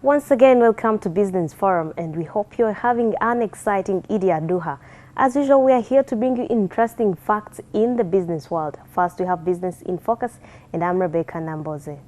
Once again, welcome to Business Forum, and we hope you're having an exciting Eid al-Adha. As usual, we are here to bring you interesting facts in the business world. First, we have Business in Focus, and I'm Rebecca Namboze.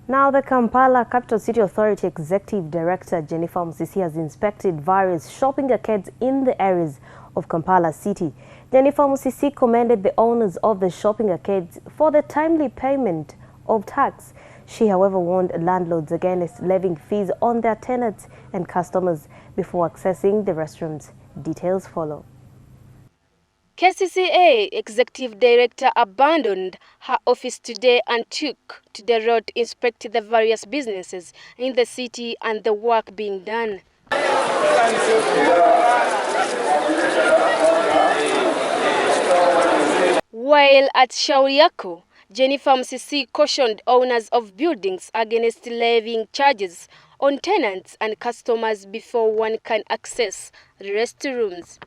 Now, the Kampala Capital City Authority Executive Director Jennifer Musisi has inspected various shopping arcades in the areas of Kampala City. Jennifer Musisi commended the owners of the shopping arcades for the timely payment of tax. She, however, warned landlords against levying fees on their tenants and customers before accessing the restrooms. Details follow. KCCA Executive Director abandoned her office today and took to the road to inspect the various businesses in the city and the work being done. While at Shauriako, Jennifer Musisi cautioned owners of buildings against levying charges on tenants and customers before one can access the restrooms.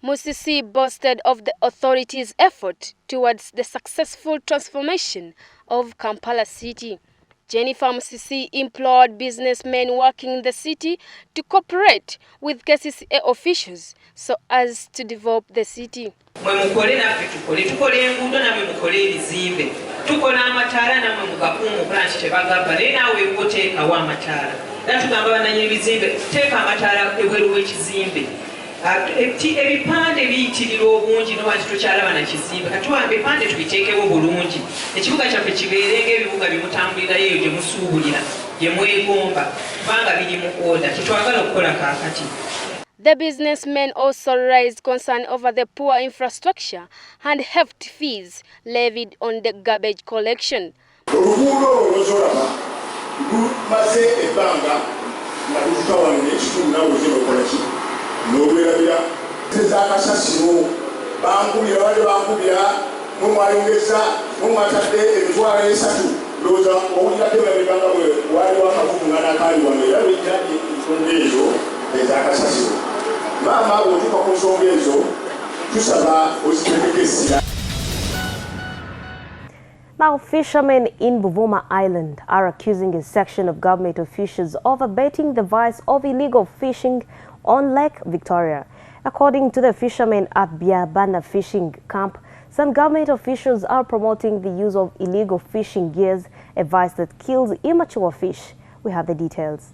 Musisi boasted of the authorities' effort towards the successful transformation of Kampala City. Jennifer Musisi implored businessmen working in the city to cooperate with KCCA officials so as to develop the city. Ebipande biyitira obungi n'owansi tokyalaba na kizimbe katuwambe epande tubiteekewo bulungi ekibuga kyaffe kibeere ng'ebibuga bimutambulirayo eyo gye musuubulira gye mwegomba kubanga biri mu oda kyetwagala okukola kaakati. The businessmen also raised concern over the poor infrastructure and hefty fees levied on the garbage collection. Now, fishermen in Buvuma Island are accusing a section of government officials of abating the vice of illegal fishing on Lake Victoria. According to the fishermen at Biabana Fishing Camp, some government officials are promoting the use of illegal fishing gears, a vice that kills immature fish. We have the details.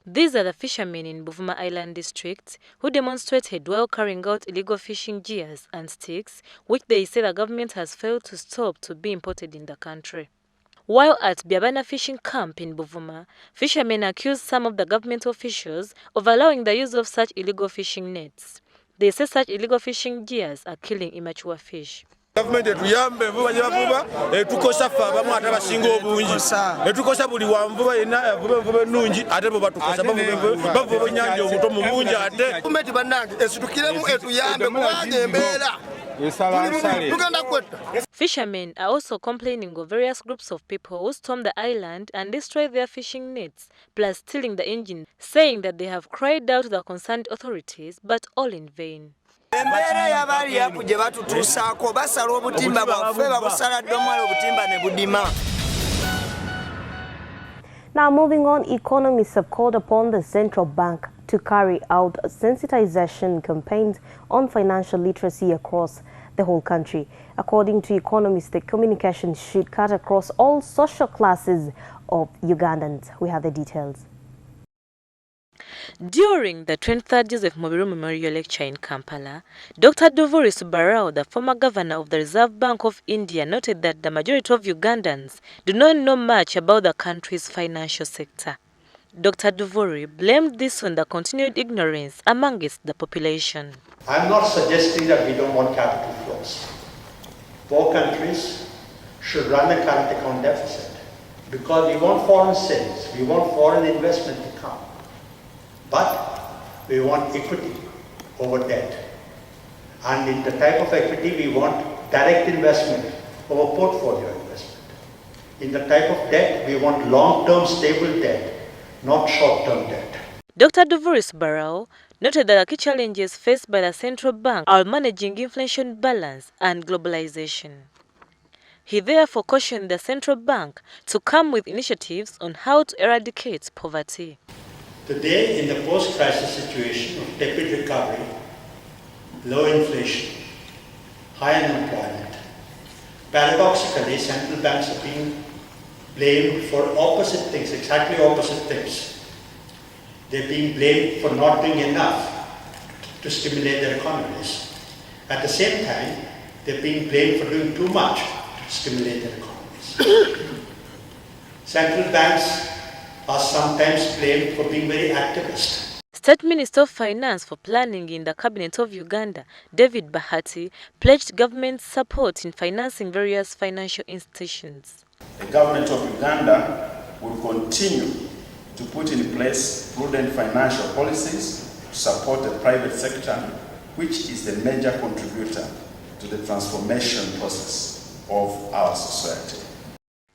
These are the fishermen in Buvuma Island district who demonstrated while carrying out illegal fishing gears and sticks, which they say the government has failed to stop to be imported in the country. While at Biabana Fishing Camp in Buvuma, fishermen accused some of the government officials of allowing the use of such illegal fishing nets. They say such illegal fishing gears are killing immature fish. Government etuyambe vuba gye bavuba etukosha ffe abamu ate basinga obungi etukosha buli wanvuba yenna avuba envuba ennungi ate bo batukosha bavuba ennyanja obuto mu bungi ate gavumenti bannange esitukiremu etuyambe kubanga embeera. Fishermen are also complaining of various groups of people who storm the island and destroy their fishing nets, plus stealing the engine, saying that they have cried out to the concerned authorities, but all in vain. Now, moving on, economists have called upon the central bank to carry out sensitization campaigns on financial literacy across the whole country. According to economists, the communication should cut across all social classes of Ugandans. We have the details. During the 23rd Joseph Mobiru Memorial Lecture in Kampala, Dr. Duvuri Subarao, the former governor of the Reserve Bank of India, noted that the majority of Ugandans do not know much about the country's financial sector. Dr. Duvuri blamed this on the continued ignorance amongst the population. I'm not suggesting that we don't want capital. exports. Poor countries should run a current account deficit because we want foreign sales, we want foreign investment to come. But we want equity over debt. And in the type of equity, we want direct investment over portfolio investment. In the type of debt, we want long-term stable debt, not short-term debt. Dr. Dovoris Barao noted that the key challenges faced by the central bank are managing inflation balance and globalization. He therefore cautioned the central bank to come with initiatives on how to eradicate poverty. Today, in the post-crisis situation of tepid recovery, low inflation, high unemployment, paradoxically, central banks are being blamed for opposite things, exactly opposite things. They're being blamed for not doing enough to stimulate their economies. At the same time, they're being blamed for doing too much to stimulate their economies. Central banks are sometimes blamed for being very activist. State Minister of Finance for Planning in the Cabinet of Uganda, David Bahati, pledged government support in financing various financial institutions. The government of Uganda will continue to put in place prudent financial policies to support the private sector, which is the major contributor to the transformation process of our society.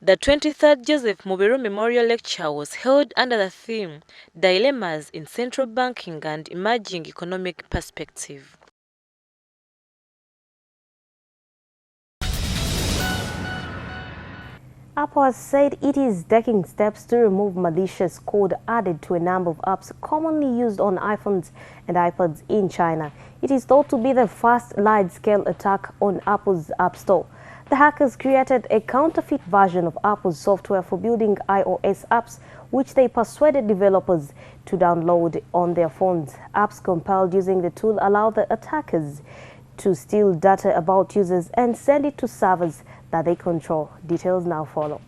The 23rd Joseph Mubiru Memorial Lecture was held under the theme Dilemmas in Central Banking and Emerging Economic Perspective. Apple has said it is taking steps to remove malicious code added to a number of apps commonly used on iPhones and iPads in China. It is thought to be the first large-scale attack on Apple's App Store. The hackers created a counterfeit version of Apple's software for building iOS apps, which they persuaded developers to download on their phones. Apps compiled using the tool allow the attackers to steal data about users and send it to servers that they control. Details now follow.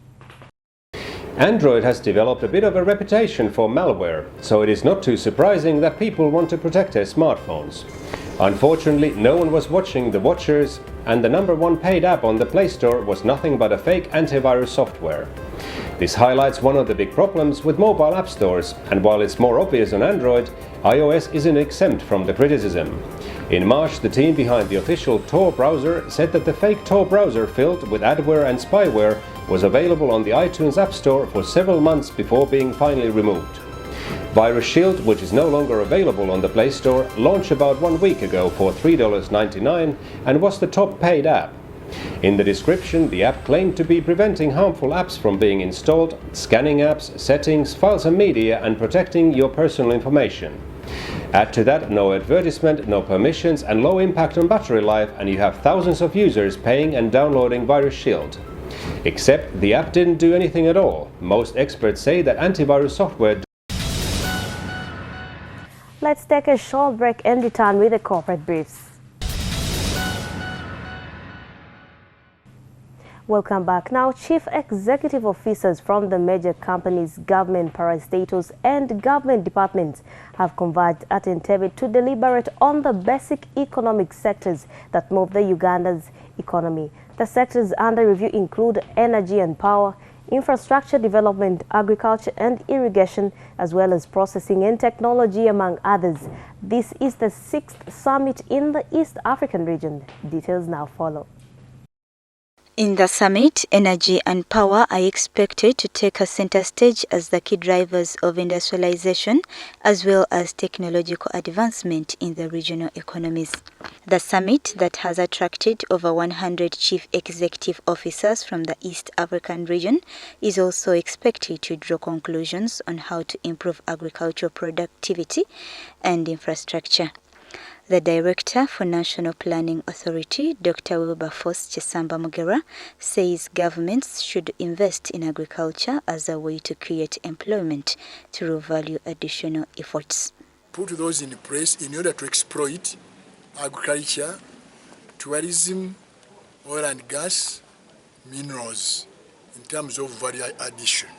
Android has developed a bit of a reputation for malware, so it is not too surprising that people want to protect their smartphones. Unfortunately, no one was watching the watchers, and the #1 paid app on the Play Store was nothing but a fake antivirus software. This highlights one of the big problems with mobile app stores, and while it's more obvious on Android, iOS isn't exempt from the criticism. In March, the team behind the official Tor browser said that the fake Tor browser filled with adware and spyware was available on the iTunes App Store for several months before being finally removed. Virus Shield, which is no longer available on the Play Store, launched about 1 week ago for $3.99 and was the top paid app. In the description, the app claimed to be preventing harmful apps from being installed, scanning apps, settings, files and media, and protecting your personal information. Add to that no advertisement, no permissions, and low impact on battery life, and you have thousands of users paying and downloading Virus Shield. Except the app didn't do anything at all. Most experts say that antivirus software. Let's take a short break and return with the corporate briefs. Welcome back. Now, chief executive officers from the major companies, government parastatals and government departments have converged at Entebbe to deliberate on the basic economic sectors that move the Uganda's economy. The sectors under review include energy and power, infrastructure development, agriculture and irrigation, as well as processing and technology, among others. This is the 6th summit in the East African region. Details now follow. In the summit, energy and power are expected to take a center stage as the key drivers of industrialization as well as technological advancement in the regional economies. The summit, that has attracted over 100 chief executive officers from the East African region, is also expected to draw conclusions on how to improve agricultural productivity and infrastructure. The Director for National Planning Authority, Dr. Wilberforce Chesamba Mugera, says governments should invest in agriculture as a way to create employment through value additional efforts. Put those in place in order to exploit agriculture, tourism, oil and gas, minerals in terms of value addition.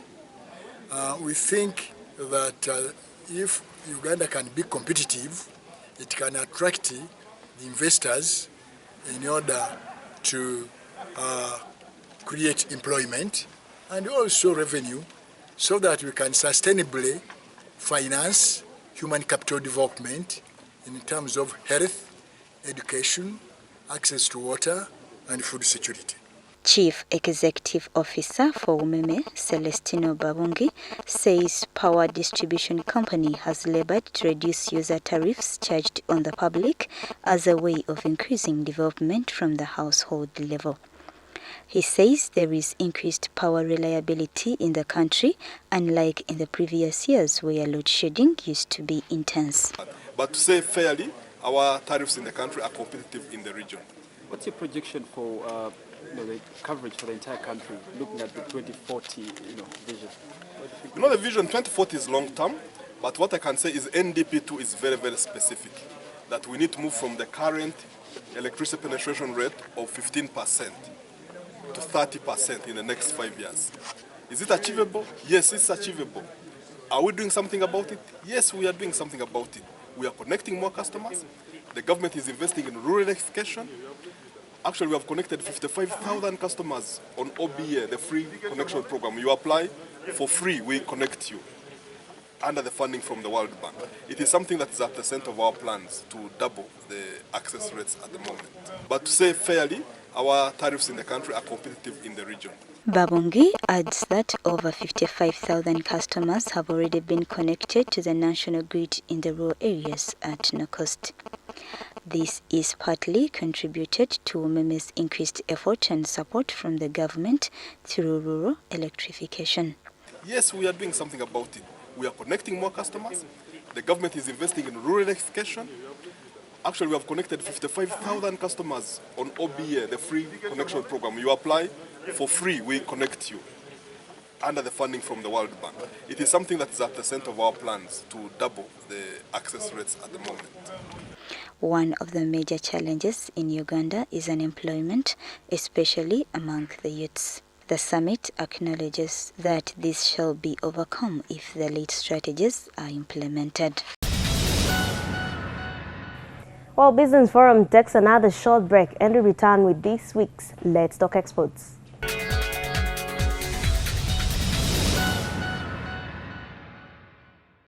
We think that if Uganda can be competitive, it can attract the investors in order to create employment and also revenue so that we can sustainably finance human capital development in terms of health, education, access to water, and food security. Chief Executive Officer for Umeme, Celestino Babungi, says Power Distribution Company has labored to reduce user tariffs charged on the public as a way of increasing development from the household level. He says there is increased power reliability in the country, unlike in the previous years where load shedding used to be intense. But to say fairly, our tariffs in the country are competitive in the region. What's your projection for the coverage for the entire country, looking at the 2040 vision? The vision 2040 is long term, but what I can say is NDP2 is very, very specific. That we need to move from the current electricity penetration rate of 15% to 30% in the next 5 years. Is it achievable? Yes, it's achievable. Are we doing something about it? Yes, we are doing something about it. We are connecting more customers. The government is investing in rural electrification. Actually, we have connected 55,000 customers on OBA, the free connection program. You apply for free, we connect you under the funding from the World Bank. It is something that is at the center of our plans to double the access rates at the moment. But to say fairly, our tariffs in the country are competitive in the region. Babungi adds that over 55,000 customers have already been connected to the national grid in the rural areas at no cost. This is partly contributed to Umeme's increased effort and support from the government through rural electrification. Yes, we are doing something about it. We are connecting more customers. The government is investing in rural electrification. Actually, we have connected 55,000 customers on OBA, the free connection program. You apply for free, we connect you under the funding from the World Bank. It is something that is at the center of our plans to double the access rates at the moment. One of the major challenges in Uganda is unemployment, especially among the youths. The summit acknowledges that this shall be overcome if the lead strategies are implemented. Well, Business Forum takes another short break and we return with this week's Let's Talk Exports.